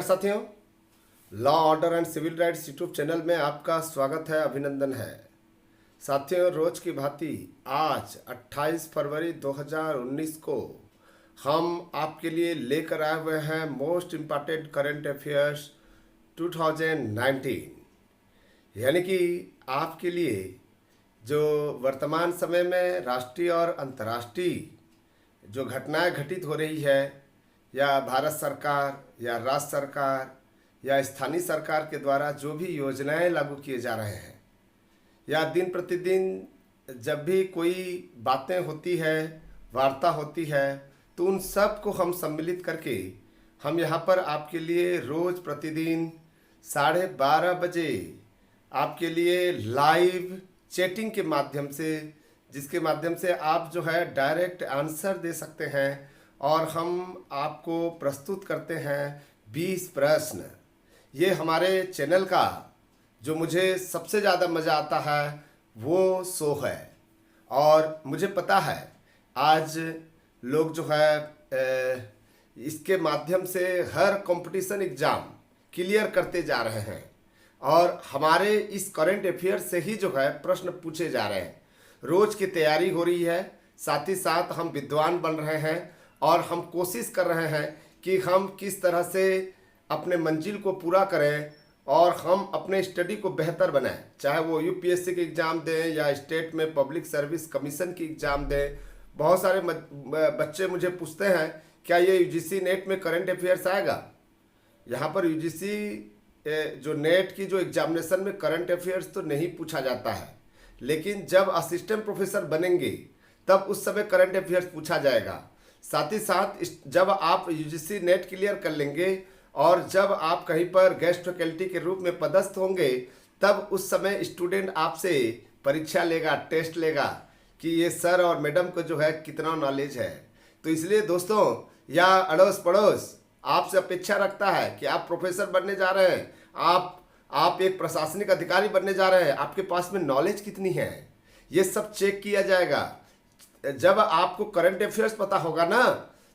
साथियों, law order and civil rights YouTube channel में आपका स्वागत है, अभिनंदन है। साथियों, रोज की भांति आज 28 फरवरी 2019 को हम आपके लिए लेकर आए हुए हैं मोस्ट इम्पॉर्टेंट करंट अफेयर्स 2019, यानी कि आपके लिए जो वर्तमान समय में राष्ट्रीय और अंतर्राष्ट्रीय जो घटनाएं घटित हो रही है, या भारत सरकार या राज्य सरकार या स्थानीय सरकार के द्वारा जो भी योजनाएं लागू किए जा रहे हैं, या दिन प्रतिदिन जब भी कोई बातें होती है, वार्ता होती है, तो उन सब को हम सम्मिलित करके हम यहाँ पर आपके लिए रोज़ प्रतिदिन 12:30 बजे आपके लिए लाइव चैटिंग के माध्यम से, जिसके माध्यम से आप जो है डायरेक्ट आंसर दे सकते हैं, और हम आपको प्रस्तुत करते हैं 20 प्रश्न। ये हमारे चैनल का जो मुझे सबसे ज़्यादा मज़ा आता है वो शो है, और मुझे पता है आज लोग जो है इसके माध्यम से हर कंपटीशन एग्ज़ाम क्लियर करते जा रहे हैं, और हमारे इस करंट अफेयर से ही जो है प्रश्न पूछे जा रहे हैं। रोज़ की तैयारी हो रही है, साथ ही साथ हम विद्वान बन रहे हैं, और हम कोशिश कर रहे हैं कि हम किस तरह से अपने मंजिल को पूरा करें और हम अपने स्टडी को बेहतर बनाएं, चाहे वो यूपीएससी के एग्ज़ाम दें या स्टेट में पब्लिक सर्विस कमीशन की एग्ज़ाम दें। बहुत सारे बच्चे मुझे पूछते हैं क्या ये यूजीसी नेट में करंट अफेयर्स आएगा। यहाँ पर यूजीसी जो नेट की जो एग्जामिनेशन में करंट अफेयर्स तो नहीं पूछा जाता है, लेकिन जब असिस्टेंट प्रोफेसर बनेंगे तब उस समय करंट अफेयर्स पूछा जाएगा। साथ ही साथ जब आप यूजीसी नेट क्लियर कर लेंगे और जब आप कहीं पर गेस्ट फैकल्टी के रूप में पदस्थ होंगे, तब उस समय स्टूडेंट आपसे परीक्षा लेगा, टेस्ट लेगा कि ये सर और मैडम को जो है कितना नॉलेज है। तो इसलिए दोस्तों या अड़ोस पड़ोस आपसे अपेक्षा रखता है कि आप प्रोफेसर बनने जा रहे हैं, आप एक प्रशासनिक अधिकारी बनने जा रहे हैं, आपके पास में नॉलेज कितनी है, ये सब चेक किया जाएगा। जब आपको करंट अफेयर्स पता होगा ना,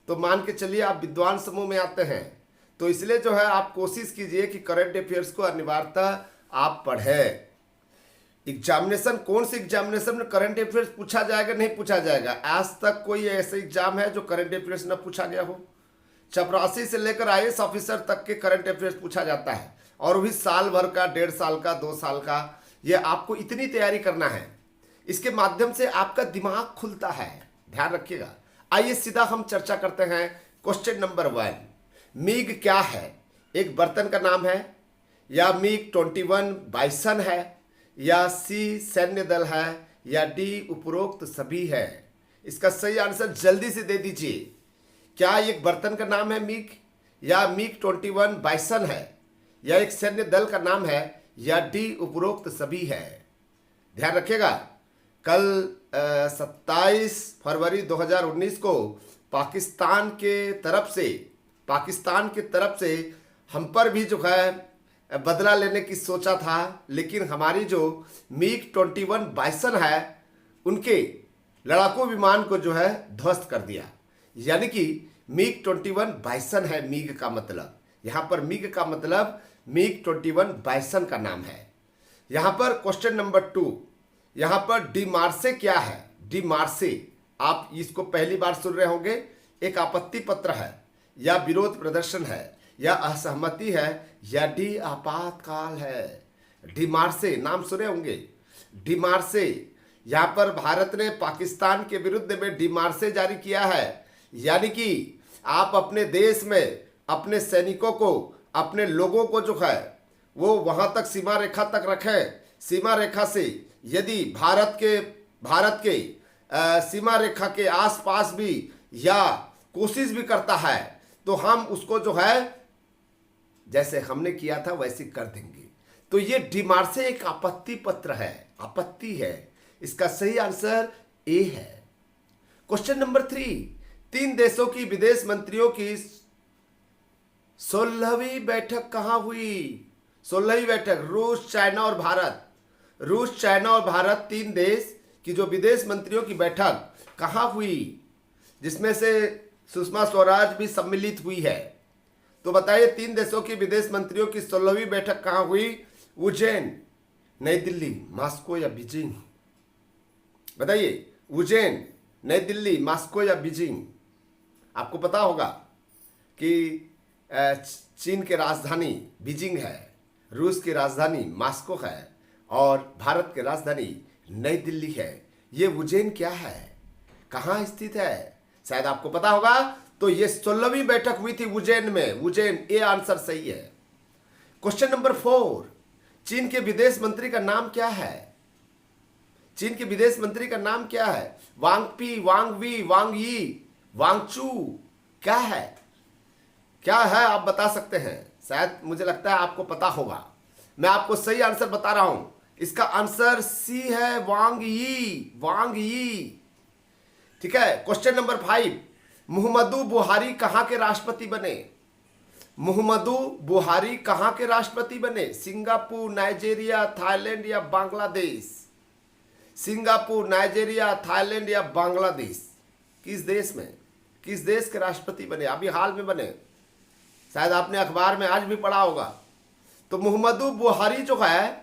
तो मान के चलिए आप विद्वान समूह में आते हैं। तो इसलिए जो है आप कोशिश कीजिए कि करंट अफेयर्स को अनिवार्यतः आप पढ़ें। एग्जामिनेशन, कौन से एग्जामिनेशन में करंट अफेयर्स पूछा जाएगा, नहीं पूछा जाएगा। आज तक कोई ऐसे एग्जाम है जो करंट अफेयर्स न पूछा गया हो। चपरासी से लेकर आईएएस ऑफिसर तक के करंट अफेयर्स पूछा जाता है, और भी साल भर का, 1.5 साल का, 2 साल का। ये आपको इतनी तैयारी करना है, इसके माध्यम से आपका दिमाग खुलता है, ध्यान रखिएगा। आइए सीधा हम चर्चा करते हैं। क्वेश्चन नंबर 1, मीग क्या है? एक बर्तन का नाम है, या मीग 21 बाइसन है, या सी सैन्य दल है, या डी उपरोक्त सभी है। इसका सही आंसर जल्दी से दे दीजिए। क्या एक बर्तन का नाम है मीग, या मीग 21 बाइसन है, या एक सैन्य दल का नाम है, या डी उपरोक्त सभी है? ध्यान रखिएगा। कल 27 फरवरी 2019 को पाकिस्तान के तरफ से हम पर भी जो है बदला लेने की सोचा था, लेकिन हमारी जो मीग 21 बाइसन है उनके लड़ाकू विमान को जो है ध्वस्त कर दिया। यानी कि मीग 21 बाइसन है मीग का मतलब। यहाँ पर मीग का मतलब मीग 21 बाइसन का नाम है। यहाँ पर क्वेश्चन नंबर 2, यहाँ पर डिमार्से क्या है? डिमार्से, आप इसको पहली बार सुन रहे होंगे। एक आपत्ति पत्र है, या विरोध प्रदर्शन है, या असहमति है, या डी आपातकाल है। डिमार्से नाम सुने होंगे। डिमार्से, यहाँ पर भारत ने पाकिस्तान के विरुद्ध में डिमार्से जारी किया है। यानी कि आप अपने देश में अपने सैनिकों को, अपने लोगों को जो है वो वहाँ तक सीमा रेखा तक रखें। सीमा रेखा से यदि भारत के सीमा रेखा के आसपास भी या कोशिश भी करता है, तो हम उसको जो है जैसे हमने किया था वैसे कर देंगे। तो ये डिमार्से एक आपत्ति पत्र है, आपत्ति है। इसका सही आंसर ए है। क्वेश्चन नंबर 3, 3 देशों की विदेश मंत्रियों की 16वीं बैठक कहाँ हुई? 16वीं बैठक रूस, चाइना और भारत। रूस, चाइना और भारत 3 देश की जो विदेश मंत्रियों की बैठक कहाँ हुई, जिसमें से सुषमा स्वराज भी सम्मिलित हुई है। तो बताइए 3 देशों की विदेश मंत्रियों की 16वीं बैठक कहाँ हुई? उज्जैन, नई दिल्ली, मॉस्को या बीजिंग? बताइए, उज्जैन, नई दिल्ली, मॉस्को या बीजिंग? आपको पता होगा कि चीन की राजधानी बीजिंग है, रूस की राजधानी मॉस्को है और भारत की राजधानी नई दिल्ली है। ये उज्जैन क्या है, कहाँ स्थित है? शायद आपको पता होगा। तो ये 16वीं बैठक हुई थी उज्जैन में। उज्जैन, ये आंसर सही है। क्वेश्चन नंबर 4, चीन के विदेश मंत्री का नाम क्या है? चीन के विदेश मंत्री का नाम क्या है? वांगपी, वांगवी, वांगयी, वांगचू, क्या है? क्या है आप बता सकते हैं? शायद मुझे लगता है आपको पता होगा। मैं आपको सही आंसर बता रहा हूं। इसका आंसर सी है, वांगयी, वांगयी। ठीक है। क्वेश्चन नंबर 5, मुहम्मदू बुहारी कहां के राष्ट्रपति बने? मुहम्मदू बुहारी कहां के राष्ट्रपति बने? सिंगापुर, नाइजीरिया, थाईलैंड या बांग्लादेश? सिंगापुर, नाइजीरिया, थाईलैंड या बांग्लादेश? किस देश में, किस देश के राष्ट्रपति बने? अभी हाल में बने, शायद आपने अखबार में आज भी पढ़ा होगा। तो मुहम्मदू बुहारी जो है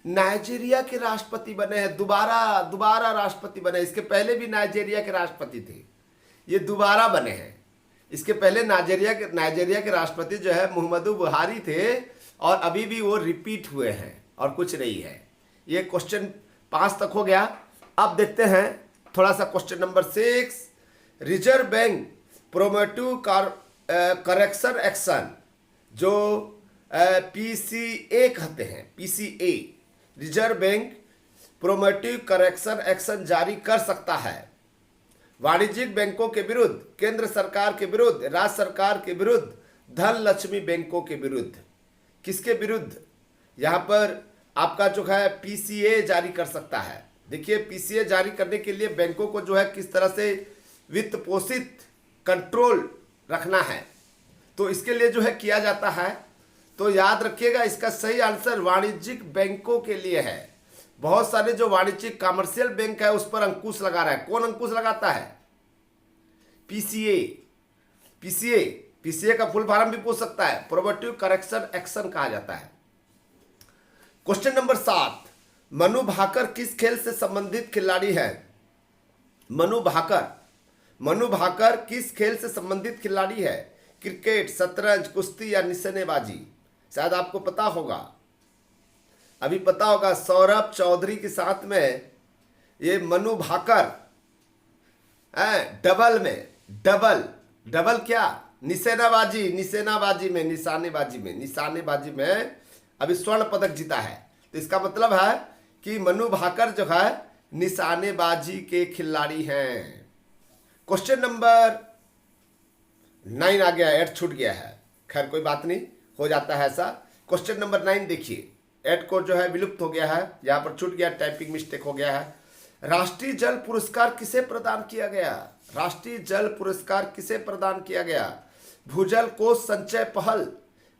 नाइजीरिया के राष्ट्रपति बने हैं। दोबारा राष्ट्रपति बने। इसके पहले भी नाइजीरिया के राष्ट्रपति थे, ये दोबारा बने हैं। इसके पहले नाइजीरिया के राष्ट्रपति जो है मुहम्मदू बुहारी थे और अभी भी वो रिपीट हुए हैं और कुछ नहीं है। ये क्वेश्चन 5 तक हो गया। अब देखते हैं थोड़ा सा question number 6, reserve bank primitive correction action, जो पीसीए कहते हैं, PCA, reserve bank primitive correction action जारी कर सकता है वाणिज्यिक बैंकों के विरुद्ध, केंद्र सरकार के विरुद्ध, राज्य सरकार के विरुद्ध, धन लक्ष्मी बैंकों के विरुद्ध। किसके विरुद्ध? यहां पर आपका जो है पीसीए जारी कर सकता है। देखिए, पीसीए जारी करने के लिए बैंकों को जो है किस तरह से वित्त पोषित कंट्रोल रखना है, तो इसके लिए जो है किया जाता है। तो याद रखिएगा, इसका सही आंसर वाणिज्यिक बैंकों के लिए है। बहुत सारे जो वाणिज्यिक कमर्शियल बैंक है उस पर अंकुश लगा रहा है। कौन अंकुश लगाता है? पीसीए। पीसीए, पीसीए का फुल फॉर्म भी पूछ सकता है, प्रोमेटिव करेक्शन एक्शन कहा जाता है। क्वेश्चन नंबर 7, मनु भाकर किस खेल से संबंधित खिलाड़ी है? मनु भाकर किस खेल से संबंधित खिलाड़ी है? क्रिकेट, शतरंज, कुश्ती या निशानेबाजी? शायद आपको पता होगा, अभी पता होगा। सौरभ चौधरी के साथ में ये मनु भाकर डबल में, डबल क्या, निशानेबाजी में अभी स्वर्ण पदक जीता है। तो इसका मतलब है कि मनु भाकर जो है निशानेबाजी के खिलाड़ी हैं। क्वेश्चन नंबर 9 आ गया, 8 छूट गया है। खैर कोई बात नहीं, हो जाता है ऐसा। क्वेश्चन नंबर 9 देखिए, 8 को जो है विलुप्त हो गया है, यहाँ पर छूट गया, टाइपिंग मिस्टेक हो गया है। राष्ट्रीय जल पुरस्कार किसे प्रदान किया गया? राष्ट्रीय जल पुरस्कार किसे प्रदान किया गया? भूजल कोष संचय पहल,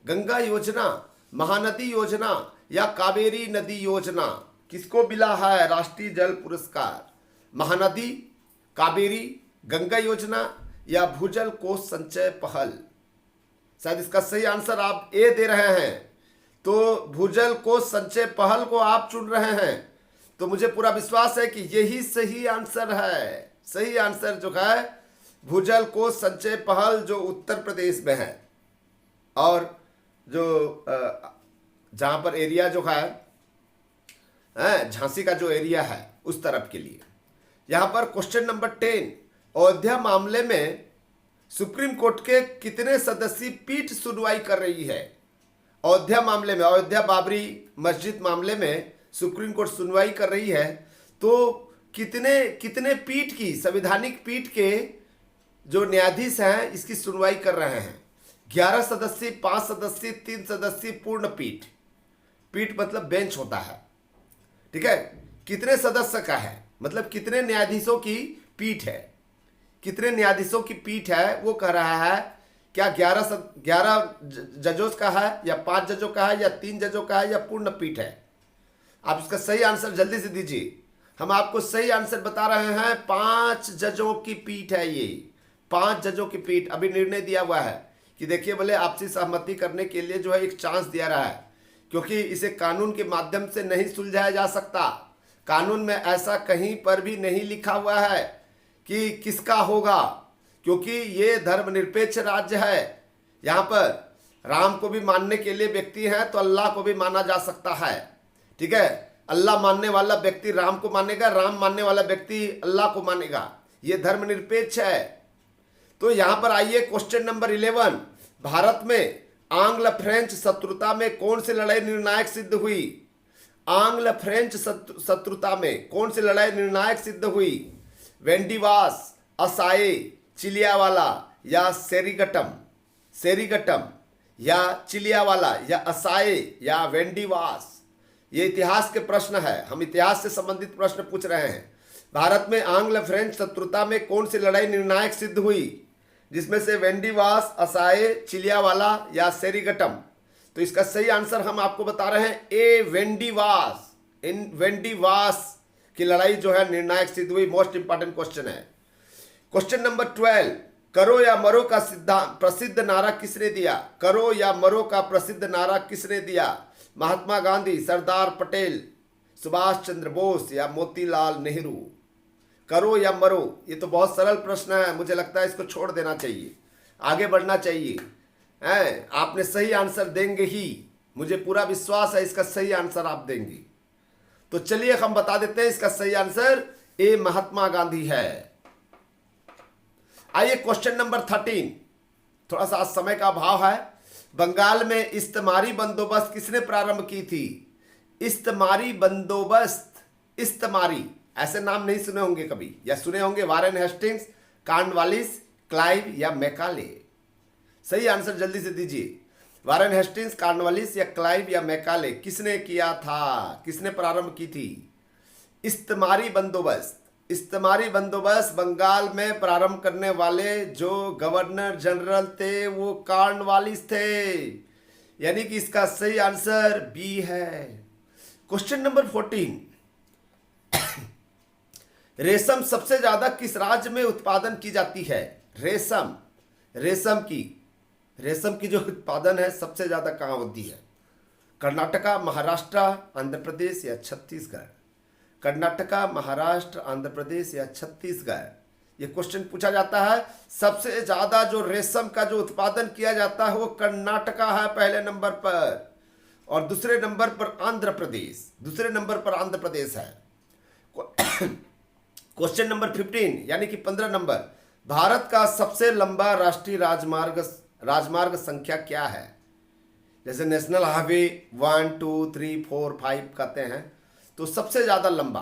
गंगा योजना, महानदी योजना या कावेरी नदी योजना? किसको मिला है राष्ट्रीय जल पुरस्कार? महानदी, कावेरी, गंगा योजना या भूजल कोष संचय पहल? शायद इसका सही आंसर आप ए दे रहे हैं, तो भूजल कोष संचय पहल को आप चुन रहे हैं, तो मुझे पूरा विश्वास है कि यही सही आंसर है। सही आंसर जो है भूजल कोष संचय पहल, जो उत्तर प्रदेश में है और जो जहां पर एरिया जो है झांसी का जो एरिया है उस तरफ के लिए। यहां पर क्वेश्चन नंबर 10, अयोध्या मामले में सुप्रीम कोर्ट के कितने सदस्यीय पीठ सुनवाई कर रही है? अयोध्या मामले में, अयोध्या बाबरी मस्जिद मामले में सुप्रीम कोर्ट सुनवाई कर रही है, तो कितने पीठ की, संवैधानिक पीठ के जो न्यायाधीश हैं इसकी सुनवाई कर रहे हैं? 11 सदस्यीय, 5 सदस्यीय, 3 सदस्यीय पूर्ण पीठ। पीठ मतलब बेंच होता है, ठीक है। कितने सदस्य का है, मतलब कितने न्यायाधीशों की पीठ है, कितने न्यायाधीशों की पीठ है वो कह रहा है। क्या 11 जजों का है या 5 जजों का है या 3 जजों का है या पूर्ण पीठ है? आप इसका सही आंसर जल्दी से दीजिए। हम आपको सही आंसर बता रहे हैं, 5 जजों की पीठ है ये, 5 जजों की पीठ। अभी निर्णय दिया हुआ है कि देखिए बोले आपसी सहमति करने के लिए जो है एक चांस दिया रहा है, क्योंकि इसे कानून के माध्यम से नहीं सुलझाया जा सकता। कानून में ऐसा कहीं पर भी नहीं लिखा हुआ है कि किसका होगा, क्योंकि ये धर्मनिरपेक्ष राज्य है। यहाँ पर राम को भी मानने के लिए व्यक्ति हैं तो अल्लाह को भी माना जा सकता है। ठीक है, अल्लाह मानने वाला व्यक्ति राम को मानेगा, राम मानने वाला व्यक्ति अल्लाह को मानेगा। ये धर्मनिरपेक्ष है। तो यहां पर आइए क्वेश्चन नंबर 11, भारत में आंग्ल फ्रेंच शत्रुता में कौन सी लड़ाई निर्णायक सिद्ध हुई? आंग्ल फ्रेंच शत्रुता में कौन सी लड़ाई निर्णायक सिद्ध हुई? वेंडिवास, असाए, चिलियावाला या सेरिगटम? सेरिगटम या चिलियावाला या असाए या वेंडिवास? ये इतिहास के प्रश्न है, हम इतिहास से संबंधित प्रश्न पूछ रहे हैं। भारत में आंग्ल फ्रेंच शत्रुता में कौन सी लड़ाई निर्णायक सिद्ध हुई, जिसमें से वेंडिवास, असाए, चिलियावाला या सेरिगटम? तो इसका सही आंसर हम आपको बता रहे हैं ए, वेंडिवास। इन वेंडिवास की लड़ाई जो है निर्णायक सिद्ध हुई। मोस्ट इंपॉर्टेंट क्वेश्चन है। क्वेश्चन नंबर 12, करो या मरो का प्रसिद्ध नारा किसने दिया? करो या मरो का प्रसिद्ध नारा किसने दिया? महात्मा गांधी, सरदार पटेल, सुभाष चंद्र बोस या मोतीलाल नेहरू? करो या मरो, ये तो बहुत सरल प्रश्न है, मुझे लगता है इसको छोड़ देना चाहिए, आगे बढ़ना चाहिए। हैं, आपने सही आंसर देंगे ही, मुझे पूरा विश्वास है इसका सही आंसर आप देंगे। तो चलिए हम बता देते हैं इसका सही आंसर ए, महात्मा गांधी है। आइए क्वेश्चन नंबर 13, थोड़ा सा आज समय का अभाव है। बंगाल में इस्तेमारी बंदोबस्त किसने प्रारंभ की थी? इस्तेमारी बंदोबस्त, इस्तेमारी, ऐसे नाम नहीं सुने होंगे कभी, या सुने होंगे? वारेन हेस्टिंग्स, कॉर्नवालिस, क्लाइव या मैकाले? सही आंसर जल्दी से दीजिए। वारेन हेस्टिंग्स, कॉर्नवालिस या क्लाइव या मैकाले? किसने किया था, किसने प्रारंभ की थी? इस्तेमारी बंदोबस्त, इस्तेमारी बंदोबस्त बंगाल में प्रारंभ करने वाले जो गवर्नर जनरल थे वो कॉर्नवालिस थे, यानी कि इसका सही आंसर बी है। क्वेश्चन नंबर 14, रेशम सबसे ज्यादा किस राज्य में उत्पादन की जाती है? रेशम, रेशम की जो उत्पादन है सबसे ज्यादा कहां होती है? कर्नाटका, महाराष्ट्र, आंध्र प्रदेश या छत्तीसगढ़? कर्नाटका, महाराष्ट्र, आंध्र प्रदेश या छत्तीसगढ़? ये क्वेश्चन पूछा जाता है। सबसे ज्यादा जो रेशम का जो उत्पादन किया जाता है वो कर्नाटका है पहले नंबर पर, और दूसरे नंबर पर आंध्र प्रदेश, दूसरे नंबर पर आंध्र प्रदेश है। क्वेश्चन नंबर 15 यानी कि 15 नंबर, भारत का सबसे लंबा राष्ट्रीय राजमार्ग संख्या क्या है? जैसे नेशनल हाईवे 1, 2, 3, 4, 5 कहते हैं, तो सबसे ज्यादा लंबा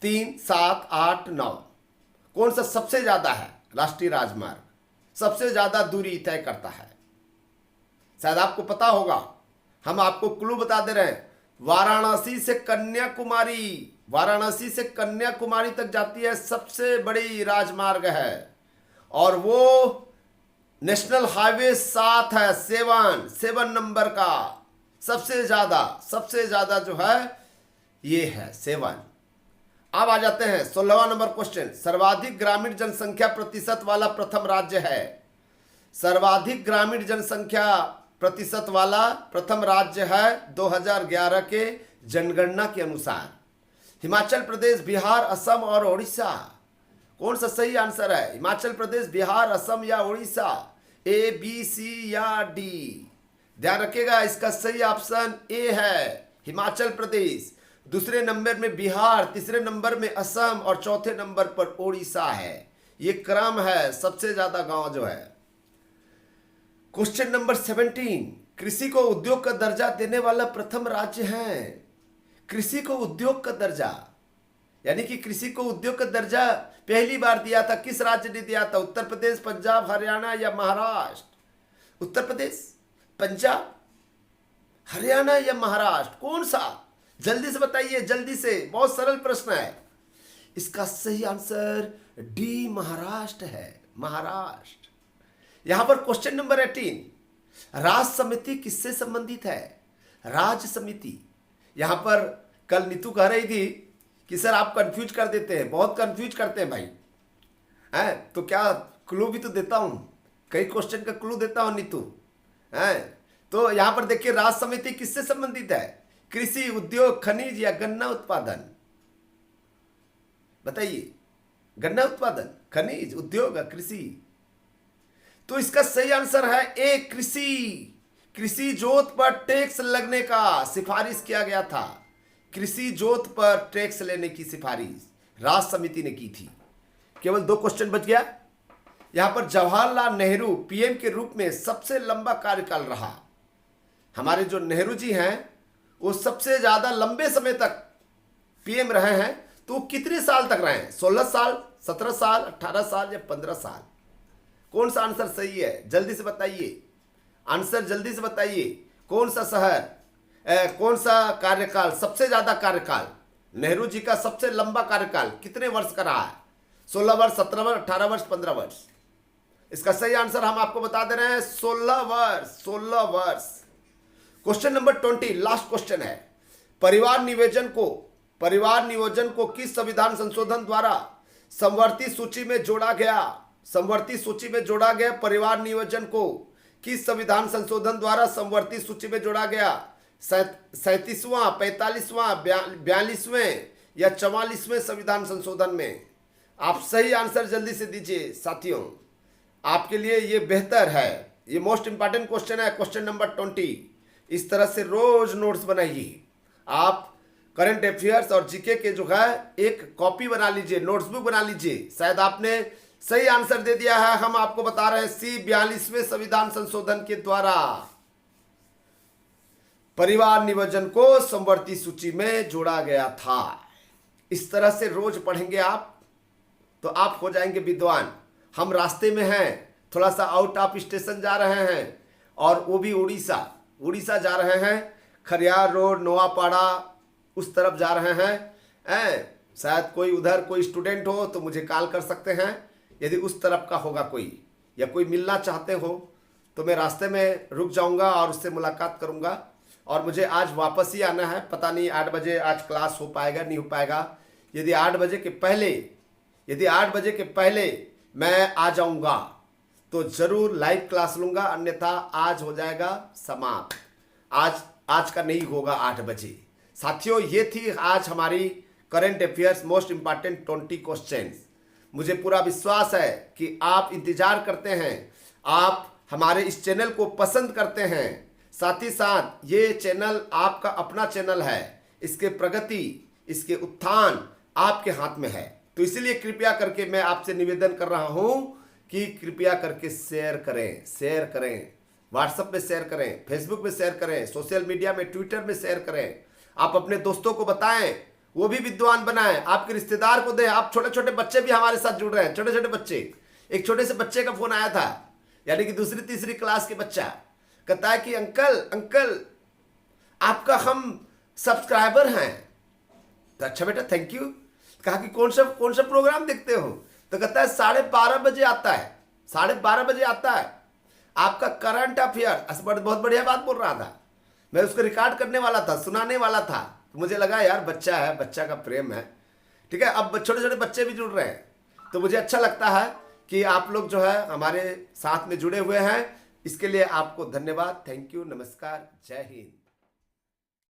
3, 7, 8, 9 कौन सा सबसे ज्यादा है? राष्ट्रीय राजमार्ग सबसे ज्यादा दूरी तय करता है, शायद आपको पता होगा, हम आपको क्लू बता दे रहे हैं। वाराणसी से कन्याकुमारी, वाराणसी से कन्याकुमारी तक जाती है, सबसे बड़ी राजमार्ग है, और वो नेशनल हाईवे 7 है, 7 नंबर का सबसे ज्यादा जो है ये है 7। अब आ जाते हैं 16वां नंबर क्वेश्चन, सर्वाधिक ग्रामीण जनसंख्या प्रतिशत वाला प्रथम राज्य है? सर्वाधिक ग्रामीण जनसंख्या प्रतिशत वाला प्रथम राज्य है 2011 के जनगणना के अनुसार हिमाचल प्रदेश, बिहार, असम और उड़ीसा? कौन सा सही आंसर है? हिमाचल प्रदेश, बिहार, असम या उड़ीसा? ए, बी, सी या डी? ध्यान रखिएगा, इसका सही ऑप्शन ए है, हिमाचल प्रदेश। दूसरे नंबर में बिहार, तीसरे नंबर में असम और चौथे नंबर पर उड़ीसा है। ये क्रम है सबसे ज्यादा गांव जो है। क्वेश्चन नंबर 17, कृषि को उद्योग का दर्जा देने वाला प्रथम राज्य है? कृषि को उद्योग का दर्जा, यानी कि कृषि को उद्योग का दर्जा पहली बार दिया था, किस राज्य ने दिया था? उत्तर प्रदेश, पंजाब, हरियाणा या महाराष्ट्र? उत्तर प्रदेश, पंजाब, हरियाणा या महाराष्ट्र? कौन सा? जल्दी से बताइए, जल्दी से, बहुत सरल प्रश्न है। इसका सही आंसर डी, महाराष्ट्र है, महाराष्ट्र। यहां पर क्वेश्चन नंबर 18, राज्य समिति किससे संबंधित है? राज्य समिति, यहां पर कल नीतू कह रही थी कि सर आप कंफ्यूज कर देते हैं, बहुत कंफ्यूज करते हैं भाई, हैं? तो क्या क्लू भी तो देता हूं, कई क्वेश्चन का क्लू देता हूं नीतू है। तो यहां पर देखिए राज्य समिति किससे संबंधित है? कृषि, उद्योग, खनिज या गन्ना उत्पादन? बताइए, गन्ना उत्पादन, खनिज, उद्योग, कृषि? तो इसका सही आंसर है ए, कृषि। कृषि जोत पर टैक्स लगने का सिफारिश किया गया था। कृषि जोत पर टैक्स लेने की सिफारिश राज्य समिति ने की थी। केवल 2 क्वेश्चन बच गया। यहां पर जवाहरलाल नेहरू पीएम के रूप में सबसे लंबा कार्यकाल रहा। हमारे जो नेहरू जी हैं वो सबसे ज्यादा लंबे समय तक पीएम रहे हैं। तो वो कितने साल तक रहे हैं? 16 साल, 17 साल, 18 साल या 15 साल? कौन सा आंसर सही है? जल्दी से बताइए, आंसर जल्दी से बताइए। कौन सा शहर, कौन सा कार्यकाल, सबसे ज्यादा कार्यकाल? नेहरू जी का सबसे लंबा कार्यकाल कितने वर्ष का रहा है? 16 वर्ष, 17 वर्ष, 18 वर्ष, 15 वर्ष? इसका सही आंसर हम आपको बता दे रहे हैं 16 वर्ष। 16 वर्ष। क्वेश्चन नंबर 20 लास्ट क्वेश्चन है। परिवार नियोजन को किस संविधान संशोधन द्वारा समवर्ती सूची में जोड़ा गया? समवर्ती सूची में जोड़ा गया परिवार नियोजन को किस संविधान संशोधन द्वारा समवर्ती सूची में जोड़ा गया? 37वां, 45वां, 42वें या 44वें संविधान संशोधन में? आप सही आंसर जल्दी से दीजिए साथियों, आपके लिए ये बेहतर है। ये मोस्ट इंपॉर्टेंट क्वेश्चन है, क्वेश्चन नंबर 20। इस तरह से रोज नोट्स बनाइए। आप करंट अफेयर्स और जीके के जो है एक कॉपी बना लीजिए, नोट्सबुक बना लीजिए। शायद आपने सही आंसर दे दिया है। हम आपको बता रहे हैं सी, 42वें संविधान संशोधन के द्वारा परिवार नियोजन को समवर्ती सूची में जोड़ा गया था। इस तरह से रोज पढ़ेंगे आप तो आप हो जाएंगे विद्वान। हम रास्ते में हैं, थोड़ा सा आउट ऑफ स्टेशन जा रहे हैं और वो भी उड़ीसा जा रहे हैं। खरियार रोड, नोआपाड़ा उस तरफ जा रहे हैं। शायद कोई उधर कोई स्टूडेंट हो तो मुझे कॉल कर सकते हैं। यदि उस तरफ का होगा कोई या कोई मिलना चाहते हो तो मैं रास्ते में रुक जाऊंगा और उससे मुलाकात करूंगा। और मुझे आज वापस ही आना है। पता नहीं 8 बजे आज क्लास हो पाएगा नहीं हो पाएगा। यदि 8 बजे के पहले मैं आ जाऊंगा तो जरूर लाइव क्लास लूंगा, अन्यथा आज हो जाएगा समाप्त। आज का नहीं होगा 8 बजे। साथियों, ये थी आज हमारी current affairs most important 20 questions. मुझे पूरा विश्वास है कि आप इंतजार करते हैं, आप हमारे इस चैनल को पसंद करते हैं। साथ ही साथ ये चैनल आपका अपना चैनल है। इसके प्रगति, इसके उत्थान आपके हाथ में है। तो इसलिए कृपया करके मैं आपसे निवेदन कर रहा हूं कि कृपया करके शेयर करें, व्हाट्सएप में शेयर करें, फेसबुक में शेयर करें, सोशल मीडिया में, ट्विटर में शेयर करें। आप अपने दोस्तों को बताएं, वो भी विद्वान बनाएं, आपके रिश्तेदार को दें। आप छोटे छोटे बच्चे भी हमारे साथ जुड़ रहे हैं, छोटे छोटे बच्चे। एक छोटे से बच्चे का फोन आया था, यानी कि 2री-3री क्लास के बच्चा, कहता है कि अंकल आपका हम सब्सक्राइबर हैं। तो अच्छा बेटा, थैंक यू। कहा कि कौन सा प्रोग्राम देखते हो? तो कहता है 12:30 बजे आता है, 12:30 बजे आता है आपका करंट अफेयर। बहुत बढ़िया बात बोल रहा था। मैं उसको रिकॉर्ड करने वाला था, सुनाने वाला था। तो मुझे लगा यार बच्चा है, बच्चा का प्रेम है। ठीक है, अब छोटे छोटे बच्चे भी जुड़ रहे हैं तो मुझे अच्छा लगता है कि आप लोग जो है हमारे साथ में जुड़े हुए हैं। इसके लिए आपको धन्यवाद। थैंक यू, नमस्कार, जय हिंद।